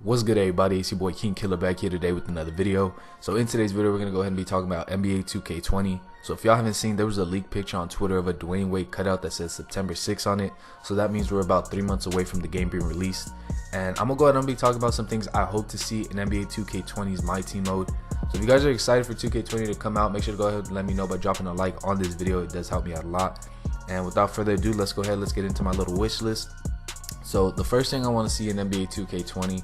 What's good, everybody? It's your boy King Killer back here today with another video. So in today's video, we're going to go ahead and be talking about NBA 2K20. So if y'all haven't seen, there was a leaked picture on Twitter of a Dwayne Wade cutout that says September 6th on it. So that means we're about 3 months away from the game being released. And I'm going to go ahead and be talking about some things I hope to see in NBA 2K20's MyTeam mode. So if you guys are excited for 2K20 to come out, make sure to go ahead and let me know by dropping a like on this video. It does help me out a lot. And without further ado, let's get into my little wish list. So the first thing I want to see in NBA 2K20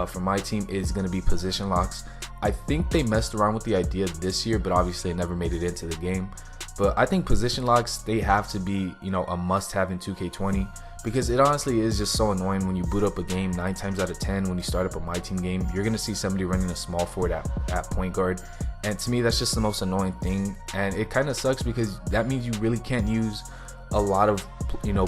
for my team is going to be position locks. I think they messed around with the idea this year, but obviously it never made it into the game. But I think position locks, they have to be, a must-have in 2K20, because it honestly is just so annoying when you boot up a game 9 times out of 10. When you start up a MyTeam game, you're going to see somebody running a small forward at point guard, and to me that's just the most annoying thing. And it kind of sucks because that means you really can't use a lot of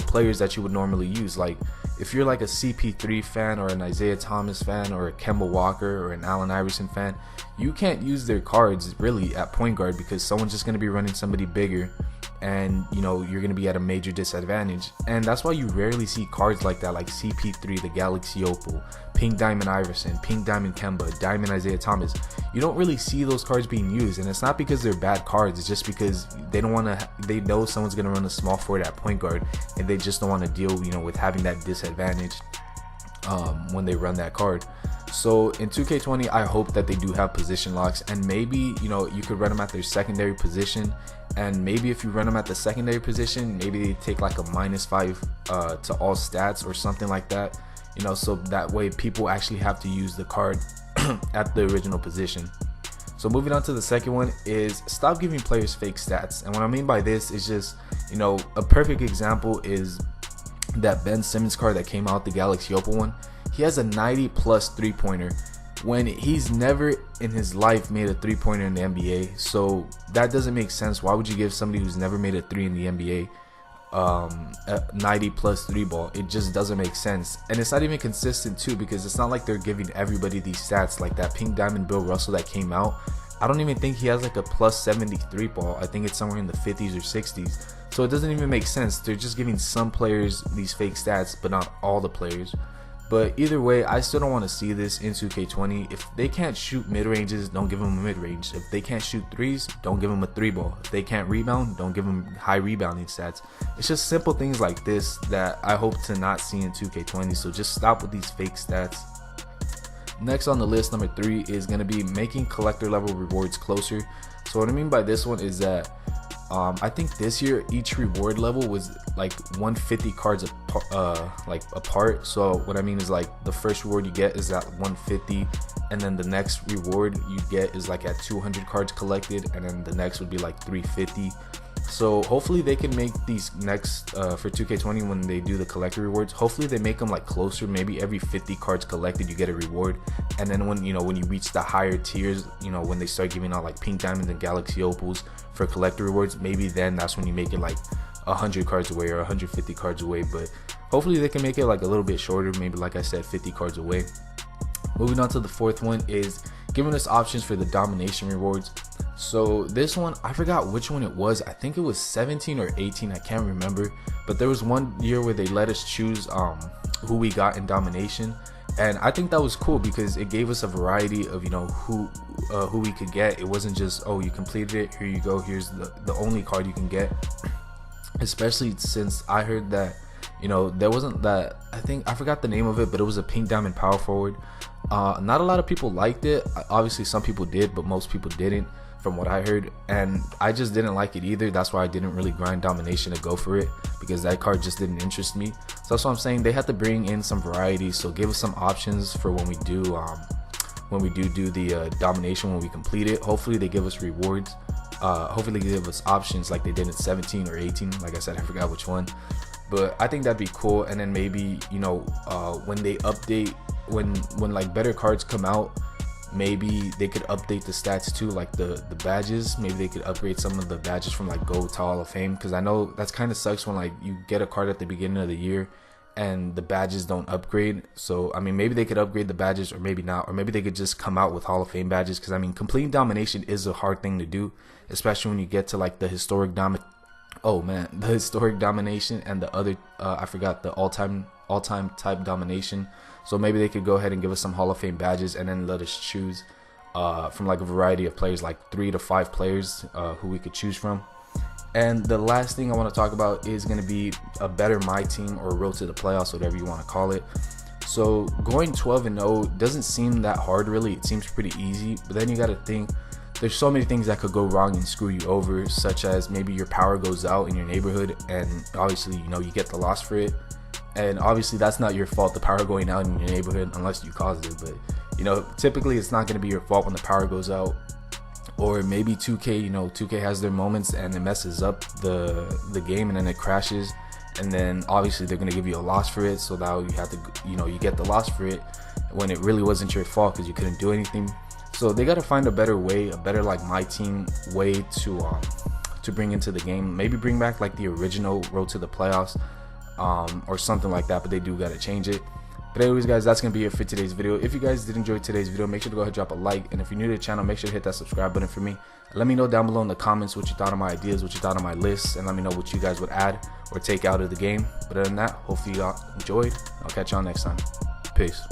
players that you would normally use. Like if you're like a CP3 fan or an Isaiah Thomas fan or a Kemba Walker or an Allen Iverson fan, you can't use their cards really at point guard because someone's just going to be running somebody bigger, and you're going to be at a major disadvantage. And that's why you rarely see cards like that, like CP3, the Galaxy Opal, Pink Diamond Iverson, Pink Diamond Kemba, Diamond Isaiah Thomas. You don't really see those cards being used, and it's not because they're bad cards. It's just because they don't want to. They know someone's going to run a small forward at point guard, and they just don't want to deal, with having that disadvantage when they run that card. So in 2K20, I hope that they do have position locks, and maybe you could run them at their secondary position. And maybe if you run them at the secondary position, maybe they take like a -5 to all stats or something like that. So that way people actually have to use the card at the original position. So moving on to the second one is stop giving players fake stats. And what I mean by this is just, a perfect example is that Ben Simmons card that came out, the Galaxy Opal one. He has a 90+ three-pointer when he's never in his life made a three-pointer in the NBA. So that doesn't make sense. Why would you give somebody who's never made a three in the NBA a 90+ three ball? It just doesn't make sense. And it's not even consistent too, because it's not like they're giving everybody these stats. Like that Pink Diamond Bill Russell that came out, I don't even think he has like a +73 ball. I think it's somewhere in the 50s or 60s. So it doesn't even make sense. They're just giving some players these fake stats, but not all the players. But either way, I still don't want to see this in 2K20. If they can't shoot mid-ranges, don't give them a mid-range. If they can't shoot threes, don't give them a three ball. If they can't rebound, don't give them high rebounding stats. It's just simple things like this that I hope to not see in 2K20. So just stop with these fake stats. Next on the list, number 3, is going to be making collector level rewards closer. So what I mean by this one is that I think this year each reward level was like 150 cards apart. So what I mean is, like, the first reward you get is at 150, and then the next reward you get is like at 200 cards collected, and then the next would be like 350. So hopefully they can make these next for 2K20 when they do the collector rewards. Hopefully they make them like closer. Maybe every 50 cards collected you get a reward, and then when when you reach the higher tiers, when they start giving out like Pink Diamonds and Galaxy Opals for collector rewards, maybe then that's when you make it like 100 cards away or 150 cards away. But hopefully they can make it like a little bit shorter, maybe like I said, 50 cards away. Moving on to the fourth one is giving us options for the domination rewards. So this one, I forgot which one it was. I think it was 17 or 18, I can't remember, but there was one year where they let us choose who we got in domination, and I think that was cool because it gave us a variety of who we could get. It wasn't just, oh, you completed it, here you go, here's the only card you can get. Especially since I heard that there wasn't that, I forgot the name of it, but it was a Pink Diamond power forward. Not a lot of people liked it. Obviously some people did, but most people didn't, from what I heard, and I just didn't like it either. That's why I didn't really grind domination to go for it, because that card just didn't interest me. So that's what I'm saying, they have to bring in some variety. So give us some options for when we do the domination, when we complete it. Hopefully they give us rewards. Hopefully they give us options like they did in 17 or 18. Like I said, I forgot which one, but I think that'd be cool. And then maybe when they update, when like better cards come out, maybe they could update the stats too, like the badges. Maybe they could upgrade some of the badges from like gold to Hall of Fame, because I know that's kind of sucks when like you get a card at the beginning of the year and the badges don't upgrade. So I mean, maybe they could upgrade the badges, or maybe not, or maybe they could just come out with Hall of Fame badges, because I mean, completing domination is a hard thing to do, especially when you get to like the historic domination and the other I forgot the all-time all-time type domination. So maybe they could go ahead and give us some Hall of Fame badges and then let us choose from like a variety of players, like 3 to 5 players who we could choose from. And the last thing I want to talk about is going to be a better MyTeam or road to the playoffs, whatever you want to call it. So going 12-0 doesn't seem that hard really. It seems pretty easy, but then you got to think there's so many things that could go wrong and screw you over, such as maybe your power goes out in your neighborhood and obviously, you know, you get the loss for it. And obviously that's not your fault, the power going out in your neighborhood, unless you caused it. But you know, typically it's not going to be your fault when the power goes out. Or maybe 2K, you know, 2K has their moments and it messes up the game and then it crashes, and then obviously they're going to give you a loss for it. So now you have to, you know, you get the loss for it when it really wasn't your fault because you couldn't do anything. So they got to find a better way, a better like MyTeam way to bring into the game. Maybe bring back like the original road to the playoffs or something like that, but they do got to change it. But anyways guys, that's going to be it for today's video. If you guys did enjoy today's video, make sure to go ahead and drop a like, and if you're new to the channel, make sure to hit that subscribe button for me. Let me know down below in the comments what you thought of my ideas, what you thought of my lists, and let me know what you guys would add or take out of the game. But other than that, hopefully y'all enjoyed. I'll catch y'all next time. Peace.